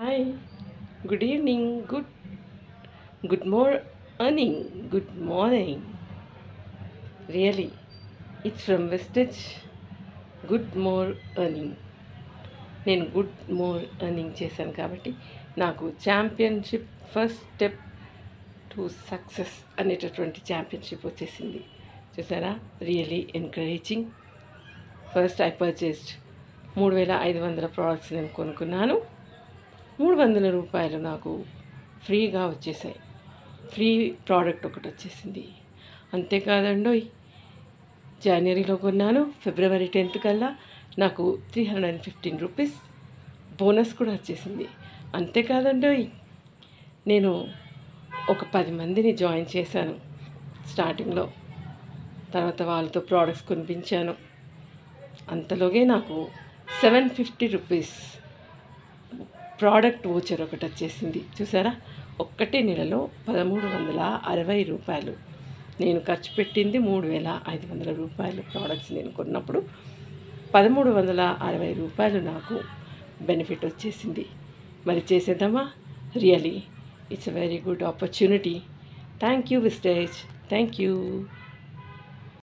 Hi, good evening, good morning, good morning. Really, it's from Vestige. Good more earning. నేను good more earning చేశాను కాబట్టి నాకు championship first step to success అనేటటువంటి championship వచ్చేసింది. చూసారా, really encouraging. First I purchased 3500 products నేను కొనుక్కున్నాను. 300 రూపాయలు నాకు ఫ్రీగా వచ్చేసాయి. ఫ్రీ ప్రోడక్ట్ ఒకటి వచ్చేసింది. అంతేకాదండోయ్, జనవరిలో కొన్నాను, ఫిబ్రవరి 10th కల్లా నాకు 315 రూపీస్ బోనస్ కూడా వచ్చేసింది. అంతేకాదండోయ్, నేను ఒక 10 మందిని జాయిన్ చేశాను స్టార్టింగ్లో. తర్వాత వాళ్ళతో ప్రోడక్ట్స్ కొనిపించాను. అంతలోగే నాకు 750 రూపీస్ ప్రోడక్ట్ వోచర్ ఒకటి వచ్చేసింది. చూసారా, ఒక్కటే నెలలో 1360 రూపాయలు. నేను ఖర్చు పెట్టింది 3500 రూపాయలు ప్రోడక్ట్స్ నేను కొన్నప్పుడు 1360 రూపాయలు నాకు బెనిఫిట్ వచ్చేసింది. మరి చేసేద్దామా? Really it's a very good opportunity. Thank you Vistage, thank you.